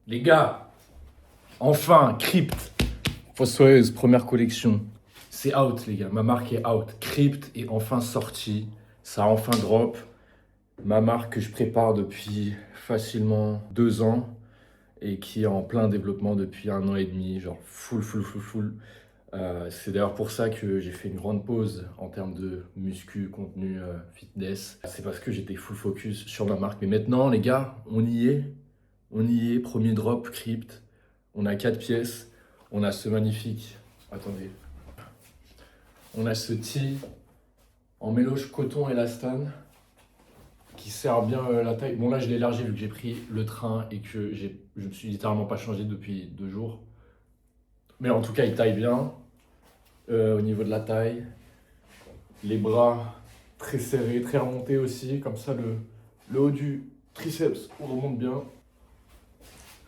Les gars, enfin, Crypt, Fossoyeuse, première collection. C'est out, les gars. Ma marque est out. Crypt est enfin sorti. Ça a enfin drop. Ma marque que je prépare depuis facilement 2 ans et qui est en plein développement depuis 1 an et demi. Genre full. C'est d'ailleurs pour ça que j'ai fait une grande pause en termes de muscu, contenu, fitness. C'est parce que j'étais full focus sur ma marque. Mais maintenant, les gars, on y est. On y est. Premier drop, Crypt. On a 4 pièces. On a ce magnifique. Attendez. On a ce tee en mélange coton et élastane qui sert bien la taille. Bon, là, je l'ai élargi vu que j'ai pris le train et que je me suis littéralement pas changé depuis 2 jours. Mais en tout cas, il taille bien au niveau de la taille. Les bras très serrés, très remontés aussi. Comme ça, le haut du triceps remonte bien.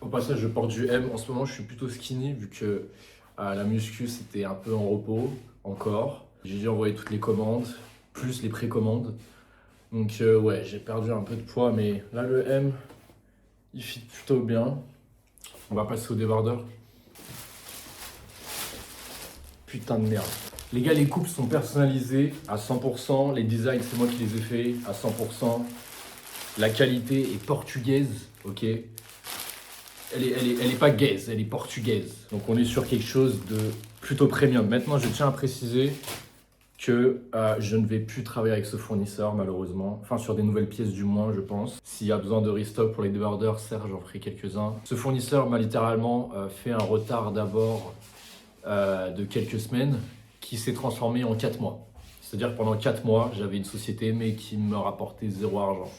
Au passage, je porte du M. En ce moment, je suis plutôt skinny vu que la muscu, c'était un peu en repos encore. J'ai dû envoyer toutes les commandes, plus les précommandes. Donc ouais, j'ai perdu un peu de poids, mais là, le M, il fit plutôt bien. On va passer au débardeur. Putain de merde. Les gars, les coupes sont personnalisées à 100%. Les designs, c'est moi qui les ai faits à 100%. La qualité est portugaise, ok. Elle est pas gaze, elle est portugaise. Donc on est sur quelque chose de plutôt premium. Maintenant, je tiens à préciser que je ne vais plus travailler avec ce fournisseur, malheureusement. Enfin, sur des nouvelles pièces du moins, je pense. S'il y a besoin de restock pour les débardeurs, certes, j'en ferai quelques-uns. Ce fournisseur m'a littéralement fait un retard d'abord de quelques semaines qui s'est transformé en 4 mois. C'est-à-dire que pendant 4 mois, j'avais une société, mais qui me rapportait zéro argent.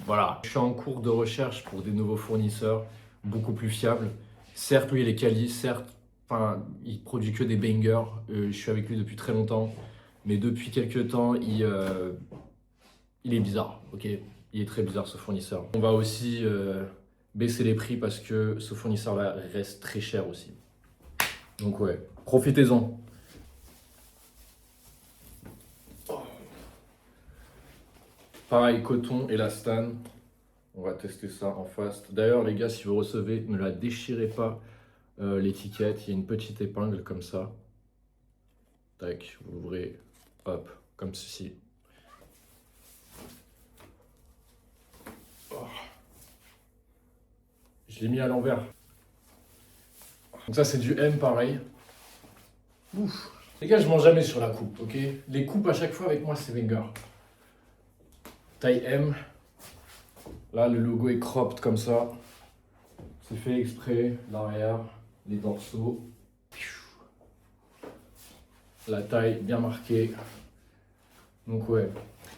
Voilà, je suis en cours de recherche pour des nouveaux fournisseurs beaucoup plus fiables. Certes, lui, il est quali, certes, enfin, il produit que des bangers. Je suis avec lui depuis très longtemps, mais depuis quelques temps, il est bizarre, ok? Il est très bizarre ce fournisseur. On va aussi baisser les prix parce que ce fournisseur-là reste très cher aussi. Donc ouais, profitez-en. Pareil, coton, élastane. On va tester ça en fast. D'ailleurs, les gars, si vous recevez, ne la déchirez pas l'étiquette. Il y a une petite épingle comme ça. Tac, vous ouvrez, hop, comme ceci. Oh. Je l'ai mis à l'envers. Donc ça, c'est du M, pareil. Ouf. Les gars, je mange jamais sur la coupe, ok? Les coupes à chaque fois avec moi, c'est banger. Taille M. Là, le logo est cropped comme ça. C'est fait exprès, l'arrière, les dorsaux. La taille bien marquée. Donc ouais.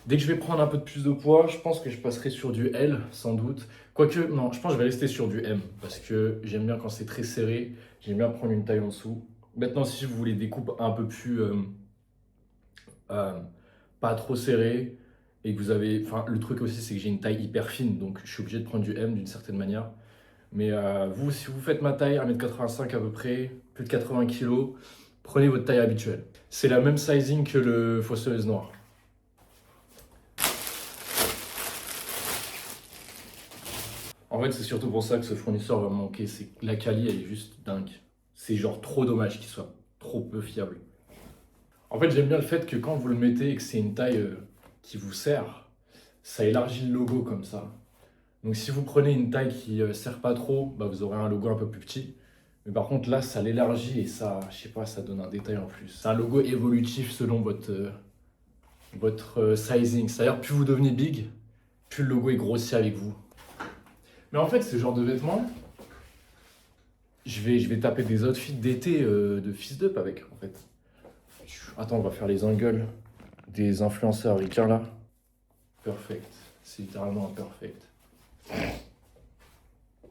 Dès que je vais prendre un peu de plus de poids, je pense que je passerai sur du L, sans doute. Quoique, non, je pense que je vais rester sur du M. Parce que j'aime bien quand c'est très serré. J'aime bien prendre une taille en dessous. Maintenant, si vous voulez des coupes un peu plus... pas trop serrées. Et que vous avez... Enfin, le truc aussi, c'est que j'ai une taille hyper fine. Donc, je suis obligé de prendre du M d'une certaine manière. Mais vous, si vous faites ma taille, 1m85 à peu près, plus de 80 kg, prenez votre taille habituelle. C'est la même sizing que le Fossoyeuse noir. En fait, c'est surtout pour ça que ce fournisseur va me manquer. C'est que la quali, elle est juste dingue. C'est genre trop dommage qu'il soit trop peu fiable. En fait, j'aime bien le fait que quand vous le mettez et que c'est une taille qui vous sert, ça élargit le logo comme ça. Donc si vous prenez une taille qui ne sert pas trop, bah, vous aurez un logo un peu plus petit. Mais par contre là, ça l'élargit et ça, je sais pas, ça donne un détail en plus. C'est un logo évolutif selon votre sizing. C'est-à-dire plus vous devenez big, plus le logo est grossi avec vous. Mais en fait, ce genre de vêtements, je vais taper des outfits d'été de fils d'up avec, en fait. Attends, on va faire les angles des influenceurs ricains là. Perfect. C'est littéralement un perfect.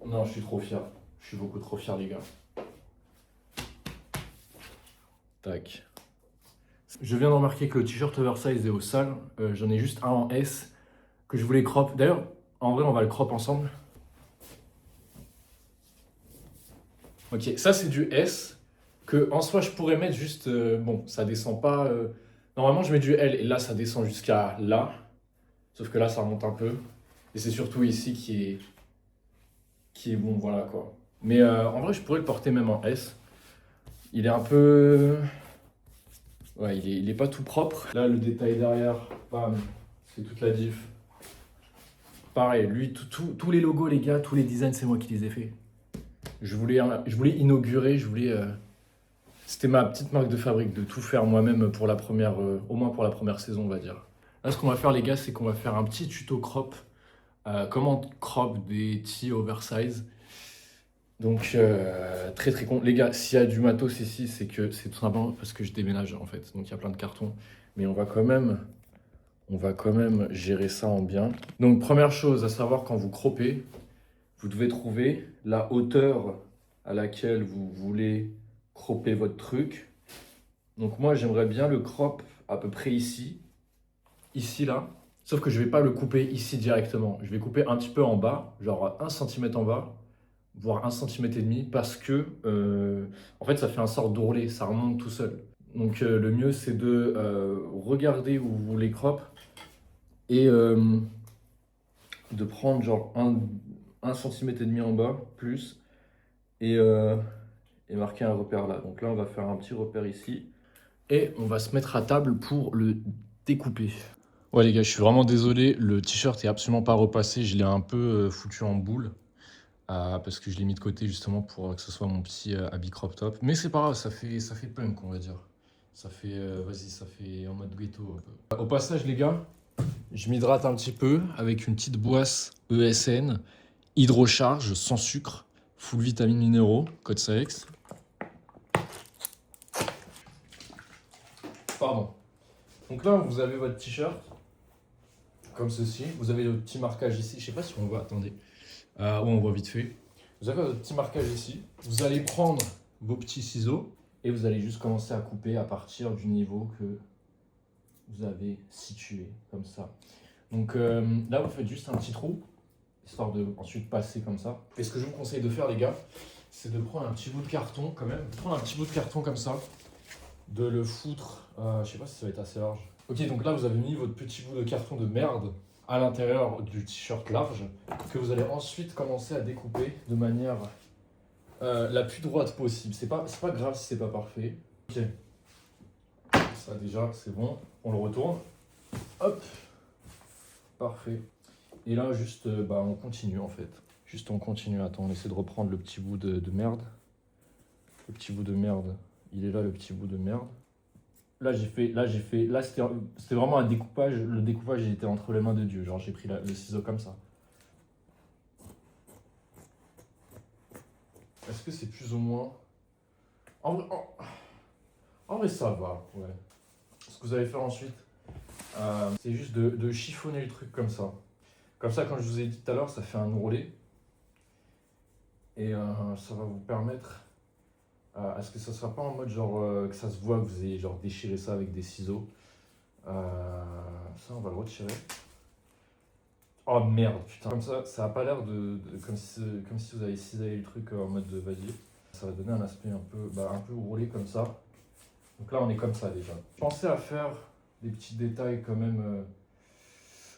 Non, je suis trop fier. Je suis beaucoup trop fier, les gars. Tac. Je viens de remarquer que le t-shirt oversize est au sale. J'en ai juste un en S que je voulais crop. D'ailleurs, en vrai, on va le crop ensemble. Ok, ça c'est du S que en soi je pourrais mettre juste. Bon, ça descend pas. Normalement, je mets du L et là ça descend jusqu'à là. Sauf que là ça remonte un peu. Et c'est surtout ici qui est qui est bon, voilà quoi. Mais en vrai, je pourrais le porter même en S. Il est un peu... Ouais, il est pas tout propre. Là, le détail derrière, bam, c'est toute la diff. Pareil, lui, tous les logos, les gars, tous les designs, c'est moi qui les ai faits. Je voulais inaugurer, c'était ma petite marque de fabrique de tout faire moi-même pour la première, au moins pour la première saison, on va dire. Là, ce qu'on va faire, les gars, c'est qu'on va faire un petit tuto crop. Comment crop des tees oversize. Donc, très très con. Les gars, s'il y a du matos ici, c'est que c'est tout simplement parce que je déménage en fait. Donc, il y a plein de cartons. Mais on va quand même gérer ça en bien. Donc, première chose à savoir quand vous croppez, vous devez trouver la hauteur à laquelle vous voulez cropper votre truc. Donc, moi, j'aimerais bien le crop à peu près ici. Ici, là. Sauf que je ne vais pas le couper ici directement. Je vais couper un petit peu en bas, genre 1 cm en bas, voire 1,5 cm, parce que en fait ça fait un sort d'ourlet, ça remonte tout seul. Donc le mieux c'est de regarder où vous voulez crop et de prendre genre 1,5 cm en bas plus et, euh, et marquer un repère là. Donc là on va faire un petit repère ici et on va se mettre à table pour le découper. Ouais les gars, je suis vraiment désolé, le t-shirt est absolument pas repassé, je l'ai un peu foutu en boule. Parce que je l'ai mis de côté justement pour que ce soit mon petit habit crop top. Mais c'est pas grave, ça fait punk, on va dire. Ça fait, vas-y, ça fait en mode ghetto un peu. Au passage, les gars, je m'hydrate un petit peu avec une petite boisse ESN, hydrocharge, sans sucre, full vitamines minéraux, code SAEX. Pardon. Donc là, vous avez votre t-shirt, comme ceci. Vous avez le petit marquage ici. Je sais pas si on voit, attendez. Ouais, on voit vite fait. Vous avez votre petit marquage ici. Vous allez prendre vos petits ciseaux et vous allez juste commencer à couper à partir du niveau que vous avez situé, comme ça. Donc là, vous faites juste un petit trou, histoire de ensuite passer comme ça. Et ce que je vous conseille de faire, les gars, c'est de prendre un petit bout de carton quand même. Prendre un petit bout de carton comme ça, de le foutre, je sais pas si ça va être assez large. Ok, donc là, vous avez mis votre petit bout de carton de merde à l'intérieur du t-shirt large que vous allez ensuite commencer à découper de manière la plus droite possible. C'est pas grave si c'est pas parfait. Ok, ça déjà c'est bon. On le retourne. Hop, parfait. Et là juste on continue en fait. Juste on continue. Attends, on essaie de reprendre le petit bout de merde. Le petit bout de merde. Il est là le petit bout de merde. Là c'était vraiment un découpage. Le découpage il était entre les mains de Dieu. Genre j'ai pris le ciseau comme ça. Est-ce que c'est plus ou moins... En vrai, ça va, ouais. Ce que vous allez faire ensuite, c'est juste de chiffonner le truc comme ça. Comme ça, comme je vous ai dit tout à l'heure, ça fait un ourlet. Et ça va vous permettre à ce que ça ne soit pas en mode genre que ça se voit que vous ayez genre déchiré ça avec des ciseaux. Ça, on va le retirer. Oh merde, putain. Comme ça a pas l'air comme si vous avez ciselé le truc en mode de vas-y. Ça va donner un aspect un peu roulé comme ça. Donc là, on est comme ça déjà. Pensez à faire des petits détails quand même.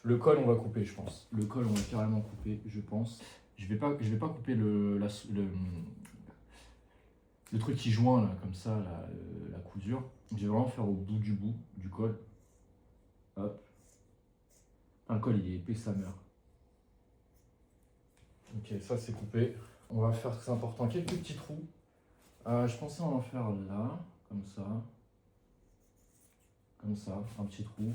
Le col, on va couper, je pense. Le col, on va carrément couper, je pense. Je vais pas couper le truc qui joint là, comme ça, la cousure. Je vais vraiment faire au bout du col. Hop. Un col, il est épais, sa mère. Ok, ça c'est coupé. On va faire, c'est important, quelques petits trous. Je pensais en faire là, comme ça. Comme ça, un petit trou.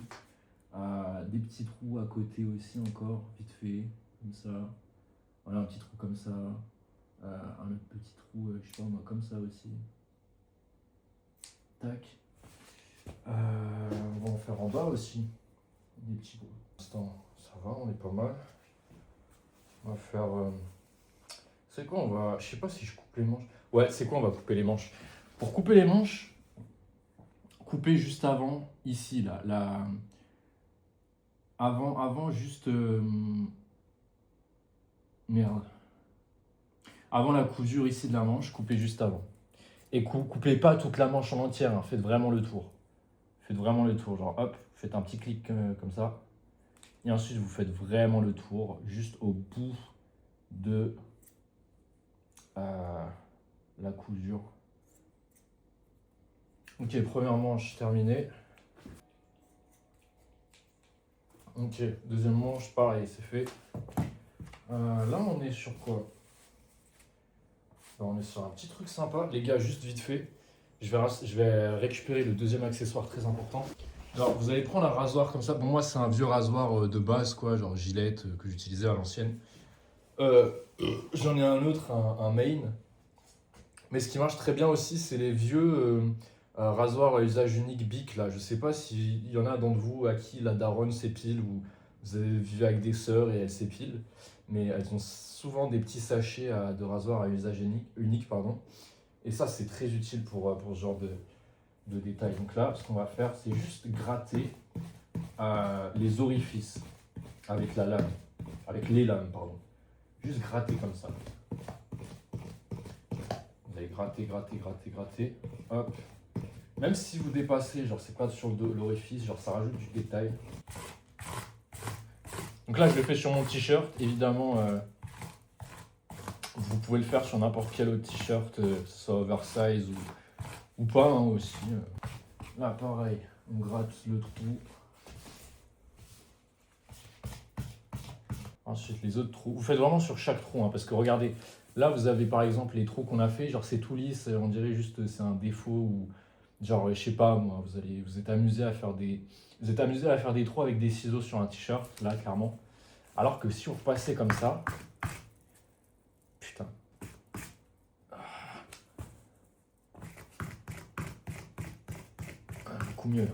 Des petits trous à côté aussi encore, vite fait, comme ça. Voilà, un petit trou comme ça. Un autre petit trou, je sais pas moi, comme ça aussi. Tac. On va en faire en bas aussi. Des petits trous. Pour l'instant, ça va, on est pas mal. On va faire... C'est quoi, on va... Je sais pas si je coupe les manches. Ouais, c'est quoi, on va couper les manches. Pour couper les manches, couper juste avant, ici, là. Avant juste... Merde. Avant la cousure ici de la manche, coupez juste avant. Et coupez pas toute la manche en entière, hein, faites vraiment le tour. Faites vraiment le tour, genre hop, faites un petit clic comme ça. Et ensuite vous faites vraiment le tour, juste au bout de la cousure. Ok, première manche terminée. Ok, deuxième manche, pareil, c'est fait. Là, on est sur quoi? On est sur un petit truc sympa. Les gars, juste vite fait, je vais récupérer le deuxième accessoire très important. Alors, vous allez prendre un rasoir comme ça. Bon, moi, c'est un vieux rasoir de base, quoi, genre Gillette, que j'utilisais à l'ancienne. J'en ai un autre, un main. Mais ce qui marche très bien aussi, c'est les vieux rasoirs à usage unique Bic, là. Je sais pas s'il y en a d'entre vous à qui la daronne s'épile ou vous avez vécu avec des sœurs et elles s'épilent. Mais elles ont souvent des petits sachets de rasoirs à usage unique, pardon. Et ça, c'est très utile pour ce genre de détails. Donc là, ce qu'on va faire, c'est juste gratter les orifices avec la lame, avec les lames, pardon. Juste gratter comme ça. Vous allez gratter, gratter, gratter, gratter. Hop. Même si vous dépassez, genre c'est pas sur l'orifice, genre ça rajoute du détail. Donc là, je le fais sur mon t-shirt. Évidemment, vous pouvez le faire sur n'importe quel autre t-shirt, que ce soit oversize ou pas hein, aussi. Là, pareil, on gratte le trou. Ensuite, les autres trous. Vous faites vraiment sur chaque trou, hein, parce que regardez, là, vous avez par exemple les trous qu'on a fait, genre c'est tout lisse, on dirait juste c'est un défaut ou genre, je sais pas moi, vous êtes amusé à faire des trous avec des ciseaux sur un t-shirt, là, clairement. Alors que si on repassait comme ça, putain. Beaucoup mieux.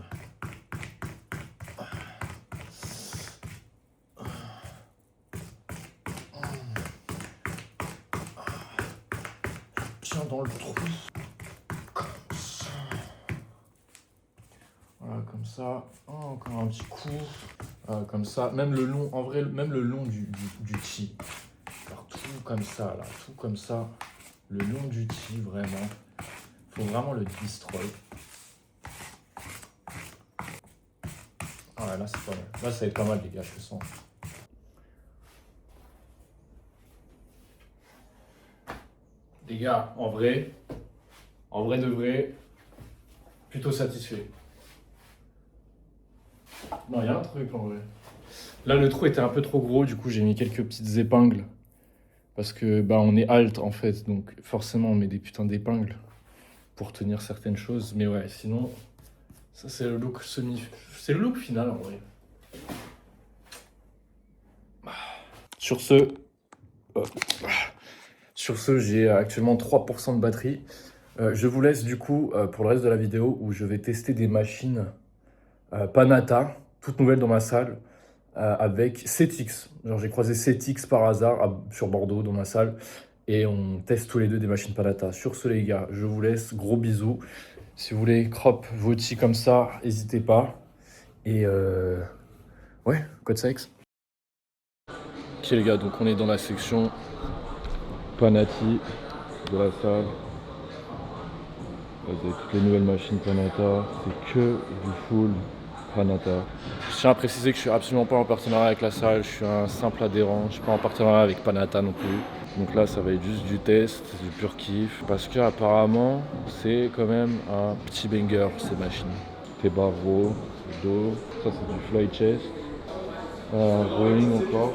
Tiens dans le trou. Comme ça. Voilà, comme ça. Oh, encore un petit coup. Comme ça. Même le long, en vrai, même le long du tee. Alors, tout comme ça, là. Tout comme ça. Le long du tee, vraiment. Faut vraiment le destroy. Ah, là, c'est pas mal. Là, ça va être pas mal, les gars, je le sens. Les gars, en vrai de vrai, plutôt satisfait. Non, il y a un truc en vrai. Là, le trou était un peu trop gros, du coup, j'ai mis quelques petites épingles. Parce que, bah, on est alt en fait, donc forcément, on met des putains d'épingles pour tenir certaines choses. Mais ouais, sinon, ça, c'est le look c'est le look final en vrai. Sur ce, j'ai actuellement 3% de batterie. Je vous laisse du coup pour le reste de la vidéo où je vais tester des machines Panata, toutes nouvelles dans ma salle, avec CETX. Genre j'ai croisé CETX par hasard sur Bordeaux dans ma salle et on teste tous les deux des machines Panata. Sur ce les gars, je vous laisse, gros bisous. Si vous voulez crop vos tees comme ça, n'hésitez pas. Et ouais, code sexe. Ok les gars, donc on est dans la section Panati de la salle. Vous avez toutes les nouvelles machines Panata, c'est que du full Panata. Je tiens à préciser que je suis absolument pas en partenariat avec la salle, je suis un simple adhérent, je suis pas en partenariat avec Panata non plus. Donc là ça va être juste du test, du pur kiff, parce que apparemment c'est quand même un petit banger ces machines. Tes barreaux, c'est dos, ça c'est du fly chest, rowing encore.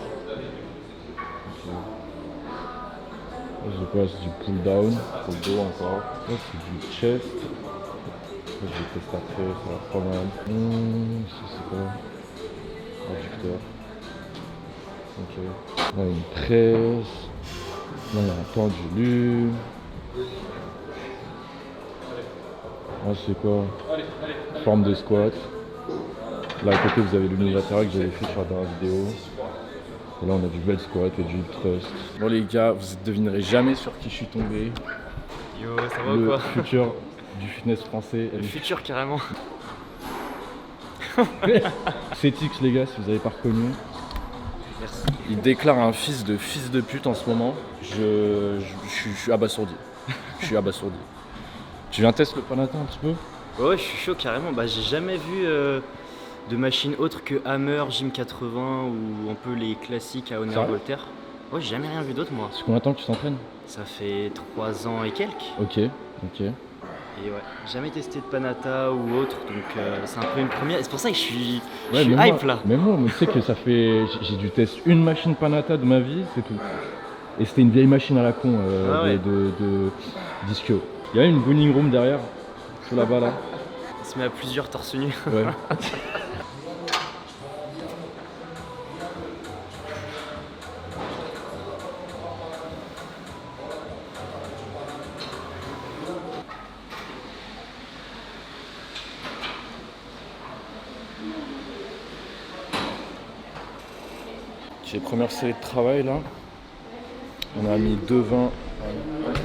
Je passe du pull down, au dos encore. Là c'est du chest. Je vais tester après, ça va pas mal. Ça c'est quoi? Réducteur. Ok. Là une presse. Là il y a un pendulu. Là c'est quoi? Forme de squat. Là à côté vous avez l'unilatéral que j'avais fait sur la dernière vidéo. Et là on a du belt squat et du thrust. Bon les gars, vous ne devinerez jamais sur qui je suis tombé. Yo, ça va ou quoi? Le futur du fitness français. Le futur carrément. CETX les gars, si vous n'avez pas reconnu. Merci. Il déclare un fils de pute en ce moment. Je suis abasourdi. Je suis abasourdi. Tu viens tester le Panata un petit peu? Ouais, je suis chaud carrément. Bah, j'ai jamais vu de machine autre que Hammer, Gym 80 ou un peu les classiques à Honor Voltaire. Ouais, j'ai jamais rien vu d'autre moi. C'est combien de temps que tu t'entraînes? Ça fait 3 ans et quelques. Ok, ok. Et ouais, jamais testé de Panatta ou autre, donc c'est un peu une première. Et c'est pour ça que je suis Ouais, hype là. Mais moi, tu sais que ça fait. J'ai dû tester une machine Panatta de ma vie, c'est tout. Et c'était une vieille machine à la con Ah ouais. de Disco. Il y a une bowling room derrière, tout là-bas là. On se met à plusieurs torse nu. Ouais. J'ai première série de travail là. On a mis 2,20 à 15.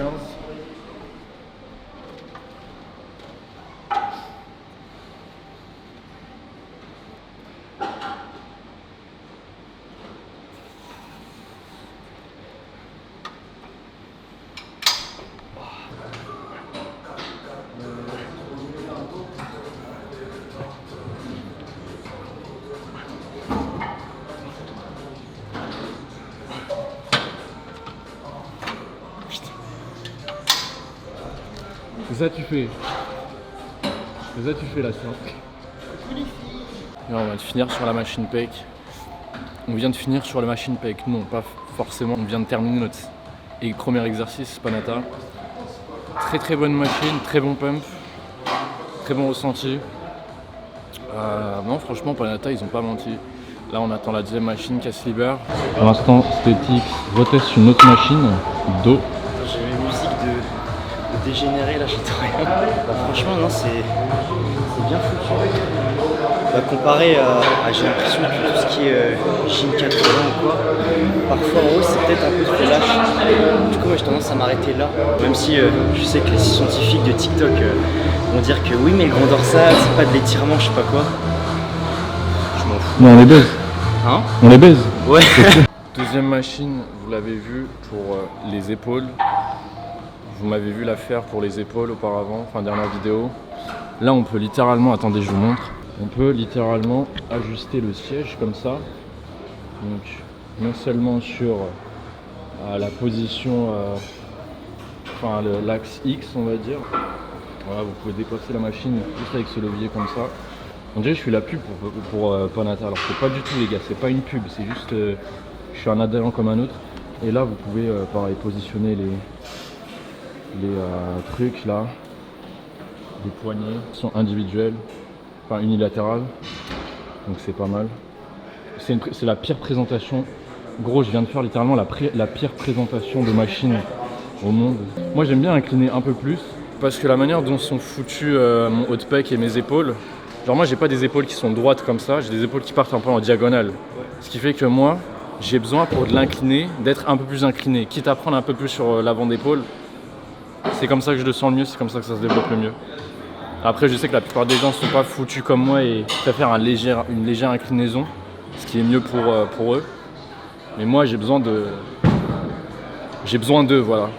C'est ça tu fais. C'est ça tu fais la séance. Là, on vient de finir sur la machine pec. On vient de finir sur la machine pec. Non, pas forcément. On vient de terminer notre premier exercice, Panatta. Très très bonne machine, très bon pump, très bon ressenti. Non, franchement, Panatta, ils ont pas menti. Là, on attend la deuxième machine, casse libère. Pour l'instant, Sthetix reteste une autre machine, dos. J'ai mes musiques de dégénéré là, j'entends rien. Bah, franchement, non, c'est bien foutu. Bah, comparé à j'ai l'impression que tout ce qui est Gym 80 ou quoi, parfois en haut c'est peut-être un peu trop lâche. Du coup, moi j'ai tendance à m'arrêter là. Même si je sais que les scientifiques de TikTok vont dire que oui, mais le grand dorsal, c'est pas de l'étirement, je sais pas quoi. Je m'en fous. Non, on les baise. Hein? On les baise. Ouais. Deuxième machine, vous l'avez vu pour les épaules. Vous m'avez vu la faire pour les épaules auparavant, enfin dernière vidéo. Là, on peut littéralement, attendez, je vous montre. On peut littéralement ajuster le siège comme ça. Donc, non seulement sur la position, enfin l'axe X, on va dire. Voilà, vous pouvez déplacer la machine juste avec ce levier comme ça. On dirait que je suis la pub pour Panatta, alors c'est pas du tout les gars, c'est pas une pub, c'est juste je suis un adhérent comme un autre. Et là, vous pouvez pareil positionner les trucs là. Les poignées sont individuelles, enfin unilatérales, donc c'est pas mal. C'est la pire présentation. Gros, je viens de faire littéralement la pire présentation de machine au monde. Moi j'aime bien incliner un peu plus, parce que la manière dont sont foutus mon haut de pec et mes épaules, genre moi j'ai pas des épaules qui sont droites comme ça, j'ai des épaules qui partent un peu en diagonale. Ce qui fait que moi, j'ai besoin pour de l'incliner, d'être un peu plus incliné, quitte à prendre un peu plus sur l'avant d'épaule. C'est comme ça que je le sens le mieux, c'est comme ça que ça se développe le mieux. Après, je sais que la plupart des gens sont pas foutus comme moi et préfèrent une légère inclinaison, ce qui est mieux pour eux. Mais moi, j'ai besoin d'eux, voilà.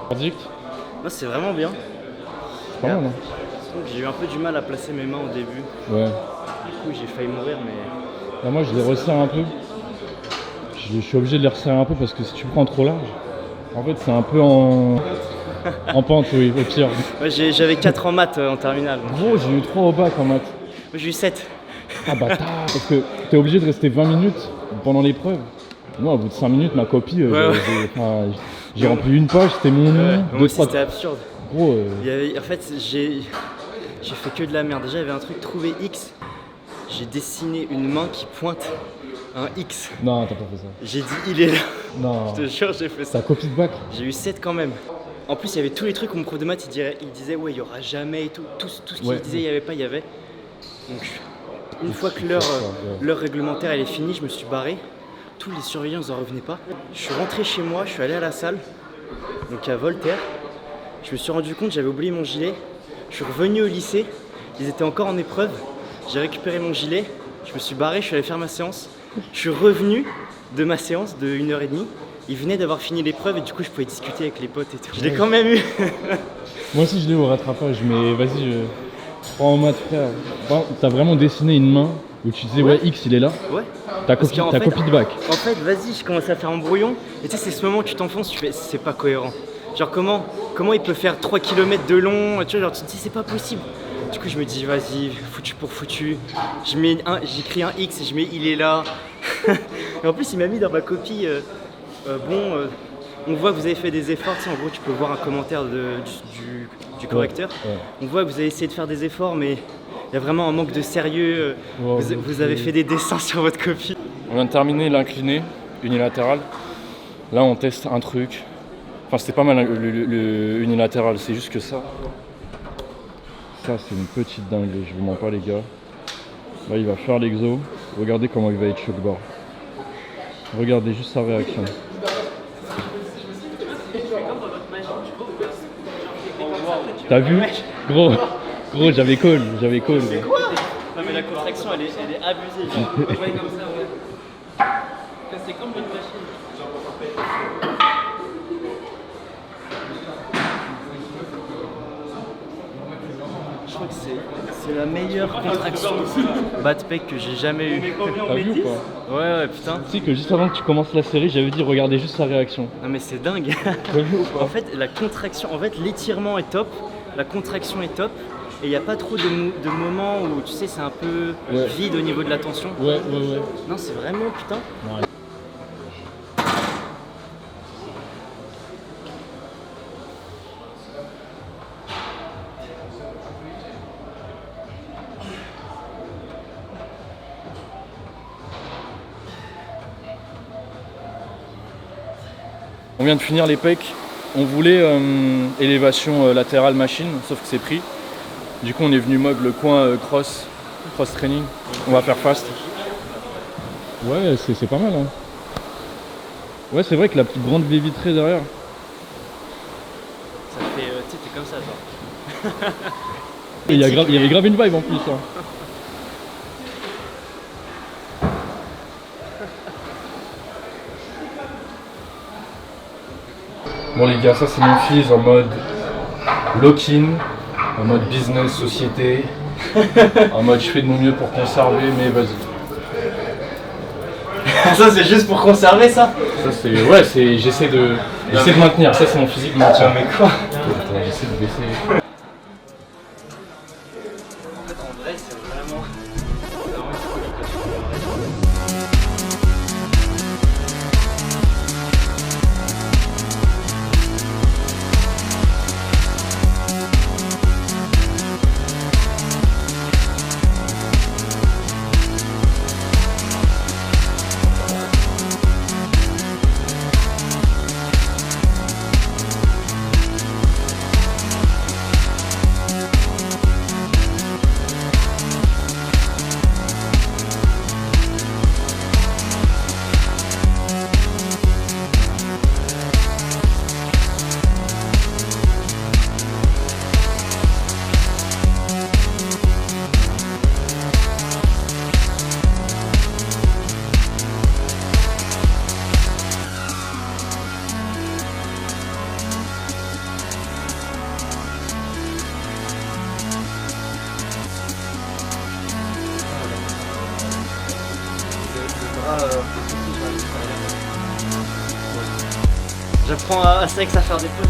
Verdict? Non, c'est vraiment bien. Pas mal, hein. J'ai eu un peu du mal à placer mes mains au début. Ouais. Du coup, j'ai failli mourir, mais. Là, moi, je les resserre un peu. Je suis obligé de les resserrer un peu parce que si tu prends trop large, en fait, c'est un peu en pente, oui, au pire. Ouais, j'avais 4 en maths en terminale. Gros, j'ai eu 3 au bac en maths. Moi, j'ai eu 7. Ah bâtard. Parce que t'es obligé de rester 20 minutes pendant l'épreuve. Moi, au bout de 5 minutes, ma copie, j'ai rempli une page, c'était mon nom. Moi aussi, c'était absurde. Gros, En fait, j'ai fait que de la merde. Déjà, il y avait un truc trouver X. J'ai dessiné une main qui pointe un X. Non, t'as pas fait ça. J'ai dit, il est là. Non. Je te jure, j'ai fait ça. Ta copie de bac? J'ai eu 7 quand même. En plus, il y avait tous les trucs où mon prof de maths, il disait, ouais, il y aura jamais et tout. Tout ce qu'il disait, il y avait pas, il y avait. Donc, une fois que l'heure réglementaire elle est finie, je me suis barré. Tous les surveillants n'en revenaient pas. Je suis rentré chez moi, je suis allé à la salle, donc à Voltaire. Je me suis rendu compte, j'avais oublié mon gilet. Je suis revenu au lycée, ils étaient encore en épreuve. J'ai récupéré mon gilet, je me suis barré, je suis allé faire ma séance. Je suis revenu de ma séance de 1h30. Il venait d'avoir fini l'épreuve et du coup je pouvais discuter avec les potes et tout. Je l'ai quand même eu. Moi aussi je l'ai au rattrapage, mais vas-y, je prends en maths frère. Bon, t'as vraiment dessiné une main où tu disais ouais X il est là. Ouais. Ta Parce copie, qu'en ta fait- copie de bac. En fait, vas-y, je commence à faire un brouillon. Et tu sais, c'est ce moment où tu t'enfonces, tu fais c'est pas cohérent. Genre, comment il peut faire 3 km de long? Tu vois, genre, tu te dis c'est pas possible. Du coup, je me dis vas-y, foutu pour foutu. J'écris un X et je mets il est là. Et en plus, il m'a mis dans ma copie on voit que vous avez fait des efforts. Tu sais, en gros, tu peux voir un commentaire du correcteur. Ouais. On voit que vous avez essayé de faire des efforts, mais il y a vraiment un manque de sérieux. Vous avez fait des dessins sur votre copie. On vient de terminer l'incliné unilatéral. Là on teste un truc. Enfin c'était pas mal le unilatéral, c'est juste que ça. Ça c'est une petite dinguerie, je vous mens pas les gars. Là il va faire l'exo. Regardez comment il va être choc-barre. Regardez juste sa réaction. T'as vu? Gros, j'avais call. Non mais la contraction elle est abusée. Genre. Ouais, comme ça, ouais. C'est comme une machine. Je crois que c'est la meilleure contraction bas de pec que j'ai jamais eue. T'as vu ou pas? Ouais, putain. Tu sais que juste avant que tu commences la série, j'avais dit regardez juste sa réaction. Non mais c'est dingue. T'as vu ou pas? En fait, la contraction, l'étirement est top, la contraction est top, et il n'y a pas trop de moments où tu sais c'est un peu vide au niveau de la tension. Ouais. Non, c'est vraiment putain. Ouais. On vient de finir les pecs. On voulait élévation latérale machine, sauf que c'est pris. Du coup on est venu mog le coin cross training. On va faire fast. Ouais c'est pas mal hein. Ouais c'est vrai que la petite grande baie vitrée derrière. Ça fait, tu sais, t'es comme ça genre. Il y avait grave une vibe en plus hein. Bon les gars, ça c'est mon fils en mode lock-in, en mode business, société, en mode je fais de mon mieux pour conserver, mais vas-y. Ça c'est juste pour conserver ça. Ça c'est, ouais, j'essaie de maintenir, ça c'est mon physique maintien. Mais quoi? Attends, j'essaie de baisser. En fait en vrai c'est vraiment... J'apprends à Sex à faire des peu de